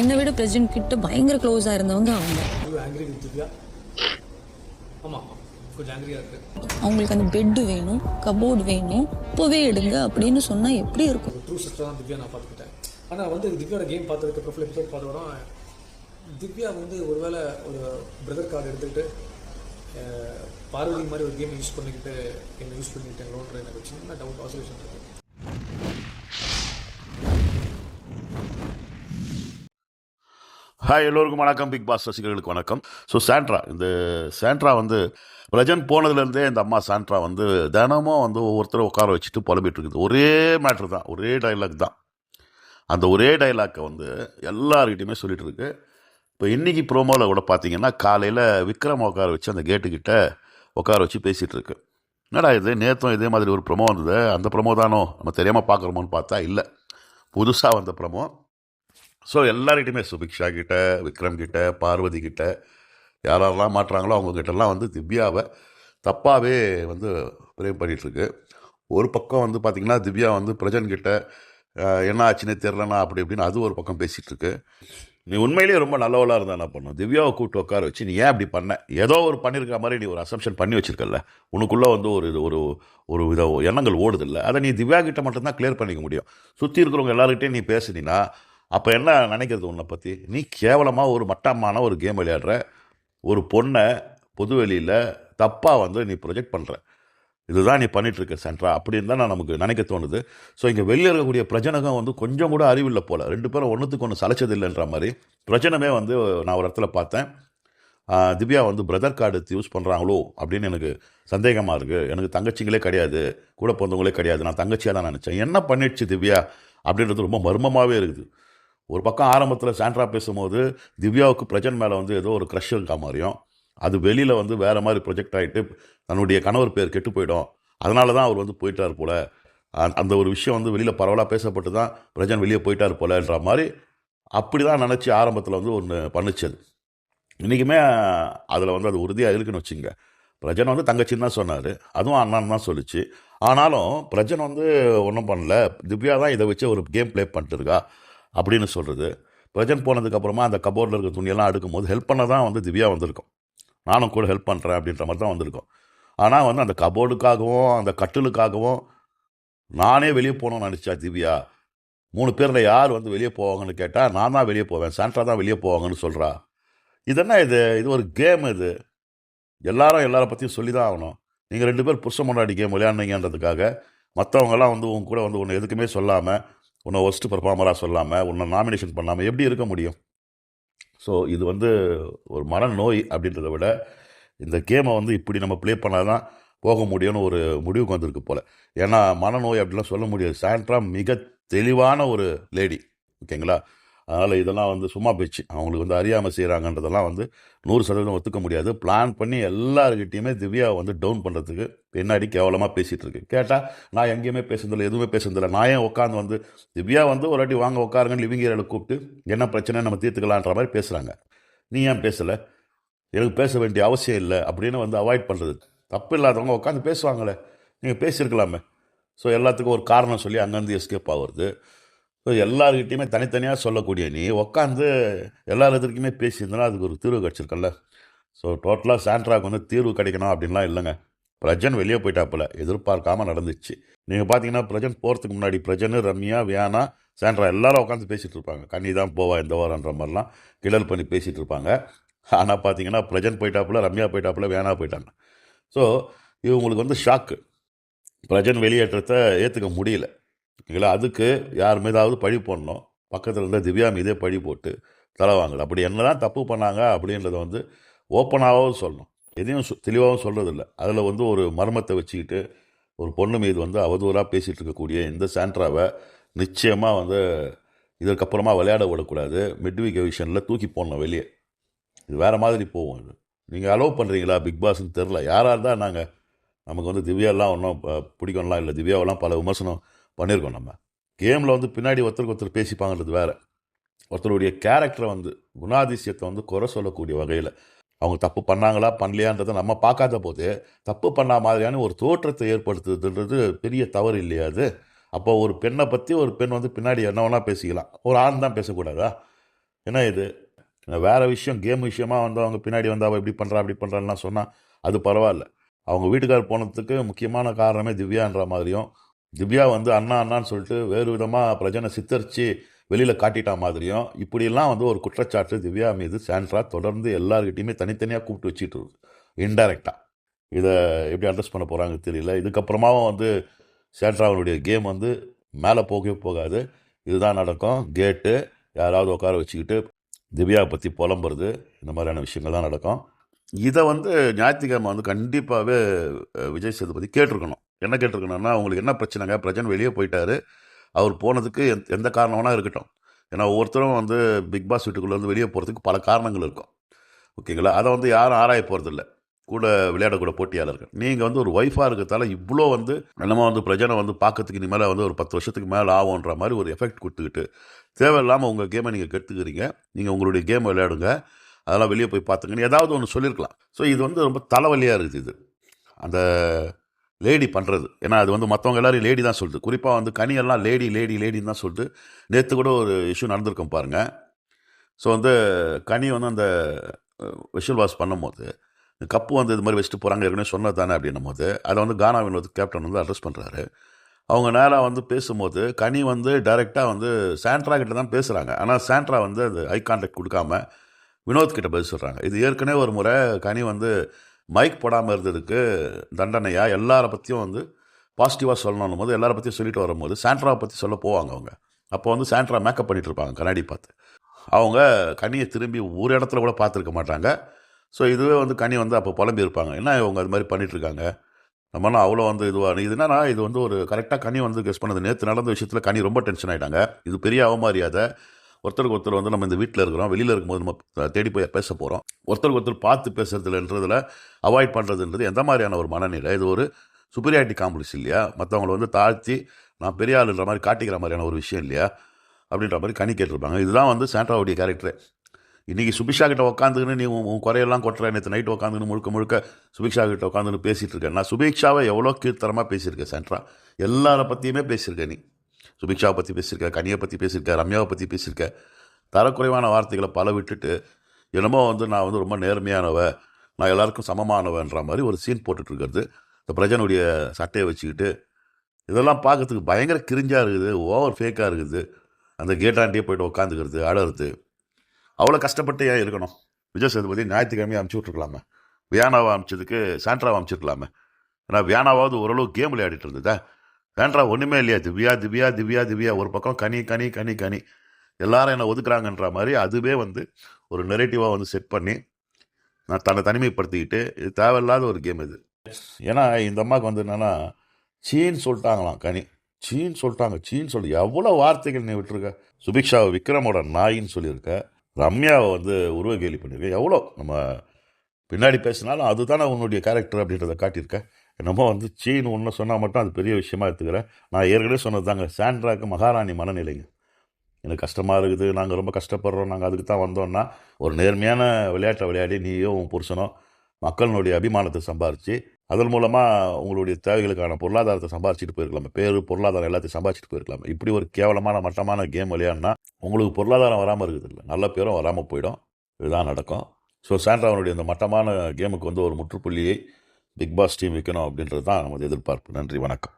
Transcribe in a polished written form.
என்னை விட பிரசிடென்ட் கிட்ட பயங்கர க்ளோஸாக இருந்தவங்க அவங்க. அவங்களுக்கு அந்த பெட்டு வேணும், கபோர்டு வேணும், இப்போவே எடுங்க அப்படின்னு சொன்னால் எப்படி இருக்கும்? ட்ரூ சிஸ்டர் தான் திவ்யா நான் பார்த்துக்கிட்டேன். ஆனால் வந்து திவ்யாவோட கேம் பார்த்ததுக்கு ப்ரொஃபைல் எபிசோட் பார்த்த வரோம், திவ்யா வந்து ஒருவேளை ஒரு பிரதர் கார்டு எடுத்துக்கிட்டு பார்வதி மாதிரி ஒரு கேம் யூஸ் பண்ணிக்கிட்டு என்ன யூஸ் பண்ணிக்கிட்டாங்களோன்ற எனக்கு சின்ன டவுட் ஆசோலேஷன் இருக்குது. ஹாய், எல்லோருக்கும் வணக்கம். பிக் பாஸ் ரசிகர்களுக்கு வணக்கம். ஸோ இந்த சாண்ட்ரா வந்து பிரஜன் போனதுலேருந்தே இந்த அம்மா சாண்ட்ரா வந்து தினமும் வந்து ஒவ்வொருத்தரும் உட்கார வச்சுட்டு புலம்பிட்டு இருக்குது. ஒரே மேட்ரு தான், ஒரே டைலாக் தான். அந்த ஒரே டைலாக்கை வந்து எல்லார்கிட்டையுமே சொல்லிட்டு இருக்கு. இப்போ இன்றைக்கி ப்ரோமோவில் கூட பார்த்தீங்கன்னா காலையில் விக்ரம் உட்கார வச்சு அந்த கேட்டுக்கிட்ட உட்கார வச்சு பேசிகிட்டு இருக்கு. என்னடா இது, நேற்றும் இதே மாதிரி ஒரு ப்ரொமோ வந்தது, அந்த ப்ரொமோ தானோ நம்ம தெரியாமல் பார்க்குறோமோன்னு பார்த்தா இல்லை, புதுசாக வந்த ப்ரொமோ. ஸோ எல்லார்கிட்டையுமே சுபிக்ஷா கிட்ட, விக்ரம் கிட்ட, பார்வதி கிட்ட, யாரெல்லாம் மாட்டுறாங்களோ அவங்கக்கிட்டலாம் வந்து திவ்யாவை தப்பாகவே வந்து பிரேம் பண்ணிகிட்ருக்கு. ஒரு பக்கம் வந்து பார்த்திங்கன்னா திவ்யா வந்து பிரஜன்கிட்ட என்ன ஆச்சுன்னே தெரிலனா அப்படி இப்படின்னு அது ஒரு பக்கம் பேசிகிட்ருக்கு. நீ உண்மையிலேயே ரொம்ப நல்லவளாக இருந்தால் என்ன பண்ணும், திவ்யாவை கூப்பிட்டு உட்கார வச்சு நீ ஏன் அப்படி பண்ண, ஏதோ ஒரு பண்ணியிருக்கிற மாதிரி நீ ஒரு அசம்ஷன் பண்ணி வச்சிருக்கல, உனக்குள்ளே வந்து ஒரு ஒரு வித எண்ணங்கள் ஓடுதில்லை, அதை நீ திவ்யா கிட்ட மட்டும்தான் கிளியர் பண்ணிக்க முடியும். சுற்றி இருக்கிறவங்க எல்லாருக்கிட்டையும் நீ பேசுனீன்னா அப்போ என்ன நினைக்கிறது உன்னை பற்றி? நீ கேவலமாக ஒரு மட்டமான ஒரு கேம் விளையாடுற, ஒரு பொண்ணை பொதுவெளியில் தப்பாக வந்து நீ ப்ரொஜெக்ட் பண்ணுற, இதுதான் நீ பண்ணிகிட்ருக்க சாண்ட்ரா அப்படின்னு தான் நான் நமக்கு நினைக்க தோணுது. ஸோ இங்கே வெளியே இருக்கக்கூடிய பிரஜனகம் வந்து கொஞ்சம் கூட அறிவில்லை போல், ரெண்டு பேரும் ஒன்றுத்துக்கு ஒன்று சளைச்சது இல்லைன்ற மாதிரி பிரச்சனமே வந்து நான் ஒரு இடத்துல பார்த்தேன். திவ்யா வந்து பிரதர் கார்டு யூஸ் பண்ணுறாங்களோ அப்படின்னு எனக்கு சந்தேகமாக இருக்குது. எனக்கு தங்கச்சிங்களே கிடையாது, கூட பிறந்தவங்களே கிடையாது, நான் தங்கச்சியாக தான் நினச்சேன். என்ன பண்ணிடுச்சு திவ்யா அப்படின்றது ரொம்ப மர்மமாகவே இருக்குது. ஒரு பக்கம் ஆரம்பத்தில் சாண்ட்ரா பேசும்போது திவ்யாவுக்கு பிரஜன் மேலே வந்து ஏதோ ஒரு க்ரஷ் இருக்கா மாதிரியும், அது வெளியில் வந்து வேறு மாதிரி ப்ரொஜெக்ட் ஆகிட்டு தன்னுடைய கணவர் பேர் கெட்டு போயிடும், அதனால தான் அவர் வந்து போயிட்டார் போல், அந்த ஒரு விஷயம் வந்து வெளியில் பரவலாக பேசப்பட்டு தான் பிரஜன் வெளியே போயிட்டார் போலன்ற மாதிரி அப்படி தான் நினச்சி ஆரம்பத்தில் வந்து ஒன்று பண்ணிச்சது. இன்றைக்குமே அதில் வந்து அது உறுதியாக இருக்குன்னு வச்சுங்க. பிரஜன் வந்து தங்கச்சின்னு தான் சொன்னார், அதுவும் அண்ணான்னு தான் சொல்லிச்சு. ஆனாலும் பிரஜன் வந்து ஒன்றும் பண்ணல, திவ்யா தான் இதை வச்சு ஒரு கேம் ப்ளே பண்ணிட்டுருக்கா அப்படின்னு சொல்கிறது. பிரஜன் போனதுக்கப்புறமா அந்த கபோர்டில் இருக்க துணியெல்லாம் அடுக்கும் போது ஹெல்ப் பண்ண தான் வந்து திவ்யா வந்திருக்கும், நானும் கூட ஹெல்ப் பண்ணுறேன் அப்படின்ற மாதிரி தான் வந்திருக்கும். ஆனால் வந்து அந்த கபோர்டுக்காகவும் அந்த கட்டிலுக்காகவும் நானே வெளியே போகணும்னு நினச்சா திவ்யா. 3 பேரில் யார் வந்து வெளியே போவாங்கன்னு கேட்டால் நான் தான் வெளியே போவேன், சாண்ட்ரா தான் வெளியே போவாங்கன்னு சொல்கிறா. இது என்ன இது ஒரு கேம், இது எல்லாரும் எல்லாரை பற்றியும் சொல்லி தான் ஆகணும். நீங்கள் 2 பேர் புருஷ முன்னாடி கேம் விளையாடுனீங்கன்றதுக்காக மற்றவங்கெல்லாம் வந்து உங்க கூட வந்து ஒன்று எதுக்குமே சொல்லாமல், உன்னை ஒஸ்ட் பர்ஃபார்மராக சொல்லாமல், உன்னை நாமினேஷன் பண்ணாமல் எப்படி இருக்க முடியும்? ஸோ இது வந்து ஒரு மனநோய் அப்படின்றத விட இந்த கேமை வந்து இப்படி நம்ம ப்ளே பண்ணால் தான் போக முடியும்னு ஒரு முடிவுக்கு வந்திருக்கு போல். ஏன்னா மனநோய் அப்படிலாம் சொல்ல முடியாது. சாண்ட்ரா மிக தெளிவான ஒரு லேடி, ஓகேங்களா? அதனால் இதெல்லாம் வந்து சும்மா போயிடுச்சு. அவங்களுக்கு வந்து அறியாமல் செய்கிறாங்கன்றதெல்லாம் வந்து 100% ஒத்துக்க முடியாது. பிளான் பண்ணி எல்லாருக்கிட்டையுமே திவ்யாவை வந்து டவுன் பண்ணுறதுக்கு பின்னாடி கேவலமாக பேசிகிட்டு இருக்கு. கேட்டால் நான் எங்கேயுமே பேசுனதில்லை, எதுவுமே பேசுனதில்லை, நான் ஏன் உட்காந்து வந்து திவ்யா வந்து ஒரு வாட்டி வாங்க உட்காருங்கன்னு லிவிங் ஏரியாவில் கூப்பிட்டு என்ன பிரச்சனை நம்ம தீர்த்துக்கலான்ற மாதிரி பேசுகிறாங்க. நீ ஏன் பேசலை, எனக்கு பேச வேண்டிய அவசியம் இல்லை அப்படின்னு வந்து அவாய்ட் பண்ணுறது. தப்பு இல்லாதவங்க உட்காந்து பேசுவாங்களே, நீங்கள் பேசியிருக்கலாமே. ஸோ எல்லாத்துக்கும் ஒரு காரணம் சொல்லி அங்கேருந்து எஸ்கேப் ஆகுறது. ஸோ எல்லாருக்கிட்டையுமே தனித்தனியாக சொல்லக்கூடிய நீ உட்காந்து எல்லாத்துக்குமே பேசியிருந்தனா அதுக்கு ஒரு தீர்வு கிடச்சிருக்கல. ஸோ டோட்டலாக சாண்ட்ராவுக்கு வந்து தீர்வு கிடைக்கணும் அப்படின்லாம் இல்லைங்க. பிரஜன் வெளியே போயிட்டாப்புல, எதிர்பார்க்காம நடந்துச்சு. நீங்கள் பார்த்தீங்கன்னா பிரஜன் போகிறதுக்கு முன்னாடி பிரஜன், ரம்யா, வியானா, சாண்ட்ரா எல்லாரும் உட்காந்து பேசிகிட்டு இருப்பாங்க. கண்ணி தான் போவா இந்த வாரன்ற மாதிரிலாம் கிளல் பண்ணி பேசிகிட்டு இருப்பாங்க. ஆனால் பார்த்தீங்கன்னா பிரஜன் போயிட்டாப்புல, ரம்யா போயிட்டாப்புல, வியானா போயிட்டாங்க. ஸோ இவங்களுக்கு வந்து ஷாக்கு, பிரஜன் வெளியேற்றத்தை ஏற்றுக்க முடியல, ஓகேங்களா? அதுக்கு யார் மீதாவது பழி போடணும், பக்கத்தில் இருந்த திவ்யா மீதே பழி போட்டு தலை வாங்கல. அப்படி என்ன தான் தப்பு பண்ணாங்க அப்படின்றத வந்து ஓப்பனாகவும் சொல்லணும், எதையும் தெளிவாகவும் சொல்கிறதில்ல. அதில் வந்து ஒரு மர்மத்தை வச்சுக்கிட்டு ஒரு பொண்ணு மீது வந்து அவதூறாக பேசிகிட்டு இருக்கக்கூடிய இந்த சாண்ட்ராவை நிச்சயமாக வந்து இதற்கப்புறமா விளையாட விடக்கூடாது. மிட்வீக் எவிஷனில் தூக்கி போடணும் வெளியே. இது வேறு மாதிரி போவோம். இது நீங்கள் அலோவ் பண்ணுறீங்களா பிக் பாஸ்ன்னு தெரில. யாராக இருந்தால் நாங்கள் நமக்கு வந்து திவ்யாலாம் ஒன்றும் பிடிக்கும்லாம் இல்லை, திவ்யாவெல்லாம் பல விமர்சனம் பண்ணியிருக்கோம். நம்ம கேமில் வந்து பின்னாடி ஒருத்தருக்கு ஒருத்தர் பேசிப்பாங்கிறது வேறு. ஒருத்தருடைய கேரக்டரை வந்து குணாதிசயத்தை வந்து குறை சொல்லக்கூடிய வகையில் அவங்க தப்பு பண்ணாங்களா பண்ணலையான்றதை நம்ம பார்க்காத போது தப்பு பண்ண மாதிரியான ஒரு தோற்றத்தை ஏற்படுத்துறதுன்றது பெரிய தவறு இல்லையா அது? அப்போ ஒரு பெண்ணை பற்றி ஒரு பெண் வந்து பின்னாடி என்ன வேணால் பேசிக்கலாம், ஒரு ஆண் தான் பேசக்கூடாதா? என்ன இது வேறு விஷயம் கேம் விஷயமா வந்து அவங்க பின்னாடி வந்து அவள் இப்படி பண்ணுறா அப்படி பண்ணுறான்லாம் சொன்னால் அது பரவாயில்ல. அவங்க வீட்டுக்கார் போனதுக்கு முக்கியமான காரணமே திவ்யான்ற மாதிரியும், திவ்யா வந்து அண்ணா அண்ணான்னு சொல்லிட்டு வேறு விதமாக பிரஜனை சித்தரித்து வெளியில் காட்டிட்டா மாதிரியும் இப்படியெல்லாம் வந்து ஒரு குற்றச்சாட்டு திவ்யா மீது சாண்ட்ரா தொடர்ந்து எல்லார்கிட்டையுமே தனித்தனியாக கூப்பிட்டு வச்சுட்டு இருக்கு இன்டைரக்டாக. இதை எப்படி அட்ரஸ் பண்ண போகிறாங்க தெரியல. இதுக்கப்புறமாவும் வந்து சாண்ட்ராவுடைய கேம் வந்து மேலே போகவே போகாது. இதுதான் நடக்கும். கேட்டு யாராவது உட்கார வச்சுக்கிட்டு திவ்யாவை பற்றி புலம்புறது, இந்த மாதிரியான விஷயங்கள் தான் நடக்கும். இதை வந்து ஞாயிற்றுக்கிழமை வந்து கண்டிப்பாகவே விஜய் சேதுபதி கேட்டிருக்கணும். என்ன கேட்டிருக்கணும்னா, உங்களுக்கு என்ன பிரச்சனைங்க, பிரஜன் வெளியே போயிட்டாரு, அவர் போனதுக்கு எந்த காரணம் வேணால் இருக்கட்டும். ஏன்னா ஒவ்வொருத்தரும் வந்து பிக் பாஸ் வீட்டுக்குள்ளே வந்து வெளியே போகிறதுக்கு பல காரணங்கள் இருக்கும். ஓகேங்களா? அதை வந்து யாரும் ஆராய போகிறதில்ல, கூட விளையாடக்கூட போட்டியாளர்கள். நீங்கள் வந்து ஒரு ஒய்ஃபாக இருக்கிறதால இவ்வளோ வந்து என்னமோ வந்து பிரஜனை வந்து பார்க்கறதுக்கு இனிமேல் வந்து ஒரு 10 வருஷத்துக்கு மேலே ஆகுன்ற மாதிரி ஒரு எஃபெக்ட் கொடுத்துக்கிட்டு தேவையில்லாமல் உங்கள் கேமை நீங்கள் கெடுத்துக்கிறீங்க. நீங்கள் உங்களுடைய கேமை விளையாடுங்க, அதெல்லாம் வெளியே போய் பார்த்துங்கன்னு ஏதாவது ஒன்று சொல்லியிருக்கலாம். ஸோ இது வந்து ரொம்ப தலைவலியாக இருக்குது இது அந்த லேடி பண்ணுறது. ஏன்னா அது வந்து மற்றவங்க எல்லோரும் லேடி தான் சொல்லுது. குறிப்பாக வந்து கனியெல்லாம் லேடி லேடி லேடின்னு தான் சொல்லிட்டு நேற்று கூட ஒரு இஷ்யூ நடந்திருக்கும் பாருங்கள். ஸோ வந்து கனி வந்து அந்த விஷுவல் வாஷ் பண்ணும்போது கப்பு வந்து இது மாதிரி வச்சுட்டு போகிறாங்க, ஏற்கனவே சொன்னது தானே அப்படின்னும் போது அதை வந்து கானா வினோத் கேப்டன் வந்து அட்ரஸ் பண்ணுறாரு. அவங்க நேராக வந்து பேசும்போது கனி வந்து டைரெக்டாக வந்து சாண்ட்ரா கிட்ட தான் பேசுகிறாங்க. ஆனால் சாண்ட்ரா வந்து அது ஐ கான்டாக்ட் கொடுக்காம வினோத் கிட்ட பதில் சொல்கிறாங்க. இது ஏற்கனவே ஒரு முறை கனி வந்து மைக் போடாமல் இருந்ததுக்கு தண்டனையாக எல்லாரை பற்றியும் வந்து பாசிட்டிவாக சொல்லணும் போது எல்லாரை பற்றியும் சொல்லிட்டு வரும்போது சாண்ட்ராவை பற்றி சொல்ல போவாங்க அவங்க. அப்போ வந்து சாண்ட்ரா மேக்கப் பண்ணிகிட்டு இருப்பாங்க கண்ணாடி பார்த்து. அவங்க கனியை திரும்பி ஒரு இடத்துல கூட பார்த்துருக்க மாட்டாங்க. ஸோ இதுவே வந்து கனி வந்து அப்போ புலம்பி இருப்பாங்க, என்ன இவங்க அது மாதிரி பண்ணிகிட்ருக்காங்க, நம்மளாம் அவ்வளோ வந்து இதுவாக இது என்னன்னா இது வந்து ஒரு கரெக்டாக கனி வந்து கெஸ் பண்ணது. நேற்று நடந்த விஷயத்தில் கனி ரொம்ப டென்ஷன் ஆகிட்டாங்க. இது பெரிய அவமரியாதை. ஒருத்தருக்கு ஒருத்தர் வந்து நம்ம இந்த வீட்டில் இருக்கிறோம், வெளியில் இருக்கும்போது நம்ம தேடி போய் பேச போகிறோம், ஒருத்தருக்கு ஒருத்தர் பார்த்து பேசுறதுலன்றதில் அவாய்ட் பண்ணுறதுன்றது எந்த மாதிரியான ஒரு மனநிலை? இது ஒரு சுப்பீரியாரிட்டி காம்ப்ளெக்ஸ் இல்லையா? மற்றவங்களை வந்து தாழ்த்தி நான் பெரிய ஆளுன்ற மாதிரி காட்டிக்கிற மாதிரியான ஒரு விஷயம் இல்லையா அப்படின்ற மாதிரி கனி கேட்டிருப்பாங்க. இதுதான் வந்து சாண்ட்ராவுடைய கேரக்டர். இன்றைக்கி சுபிக்ஷா கிட்ட உட்காந்துன்னு நீ உன் குறையெல்லாம் கொட்டுற, நேற்று நைட்டு உட்காந்துன்னு முழுக்க முழுக்க சுபிக்ஷா கிட்ட உட்காந்துன்னு பேசிகிட்டு இருக்கேன். நான் சுபிக்ஷாவை எவ்வளோ கீழ்த்தரமாக பேசியிருக்கேன் சாண்ட்ரா, எல்லாரை பற்றியுமே பேசியிருக்கேன். நீ சுபிக்ஷாவை பற்றி பேசியிருக்க, கனியை பற்றி பேசியிருக்க, ரம்யாவை பற்றி பேசியிருக்க, தரக்குறைவான வார்த்தைகளை பல விட்டுட்டு என்னமோ வந்து நான் வந்து ரொம்ப நேர்மையானவ, நான் எல்லாருக்கும் சமமானவன்ற மாதிரி ஒரு சீன் போட்டுட்ருக்கிறது இந்த பிரஜனுடைய சட்டையை வச்சுக்கிட்டு. இதெல்லாம் பார்க்கறதுக்கு பயங்கர கிரிஞ்சாக இருக்குது, ஓவர் ஃபேக்காக இருக்குது. அந்த கேட்டாண்டியே போய்ட்டு உட்காந்துக்கிறது, அழறது, அவ்வளோ கஷ்டப்பட்டு ஏன் இருக்கணும்? விஜய் சேதுபதி ஞாயிற்றுக்கிழமையை அமுச்சு விட்ருக்கலாமே, வியானாவை அமிச்சதுக்கு சாண்ட்ராவை அமுச்சிருக்கலாமே. ஏன்னா வியானாவாவது ஓரளவு கேம் விளையாடிட்டு இருந்ததா, சாண்ட்ரா ஒன்றுமே இல்லையா? திவ்யா திவ்யா திவ்யா திவ்யா, ஒரு பக்கம் கனி கனி கனி கனி, எல்லாரும் என்னை ஒதுக்குறாங்கன்ற மாதிரி அதுவே வந்து ஒரு நெரேட்டிவாக வந்து செட் பண்ணி நான் தன்னை தனிமைப்படுத்திக்கிட்டு, இது தேவையில்லாத ஒரு கேம் இது. ஏன்னா இந்த அம்மாவுக்கு வந்து என்னென்னா சீன்னு சொல்லிட்டாங்களாம் கனி, சீன்னு சொல்லிட்டாங்க, சீன்னு சொல்லி எவ்வளோ வார்த்தைகள் நீ விட்டுருக்க. சுபிக்ஷாவை விக்ரமோட நாயின்னு சொல்லியிருக்க, ரம்யாவை வந்து உருவ கேலி பண்ணியிருக்கேன். எவ்வளோ நம்ம பின்னாடி பேசினாலும் அதுதானே உன்னுடைய கேரக்டர் அப்படின்றத காட்டியிருக்க. என்னமோ வந்து சீன் ஒன்று சொன்னால் மட்டும் அது பெரிய விஷயமா எடுத்துக்கிறேன். நான் ஏற்கனவே சொன்னது தாங்க, சாண்ட்ராக்கு மகாராணி மனநிலைங்க. எனக்கு கஷ்டமாக இருக்குது, நாங்கள் ரொம்ப கஷ்டப்படுறோம், நாங்கள் அதுக்கு தான் வந்தோன்னா, ஒரு நேர்மையான விளையாட்டை விளையாடி நீயும் உன் புருஷனும் மக்களுடைய அபிமானத்தை சம்பாரித்து அதன் மூலமாக உங்களுடைய தேவைகளுக்கான பொருளாதாரத்தை சம்பாரிச்சிட்டு போயிருக்கலாமே, பேர் பொருளாதாரம் எல்லாத்தையும் சம்பாரிச்சிட்டு போயிருக்கலாமே. இப்படி ஒரு கேவலமான மட்டமான கேம் விளையாடினா உங்களுக்கு பொருளாதாரம் வராமல் இருக்குது இல்லை, நல்ல பேரும் வராமல் போயிடும். இதுதான் நடக்கும். ஸோ சாண்ட்ராவனுடைய இந்த மட்டமான கேமுக்கு வந்து ஒரு முற்றுப்புள்ளியை பிக் பாஸ் டீம் வைக்கணும் அப்படின்றது தான் நமது எதிர்பார்ப்பு. நன்றி, வணக்கம்.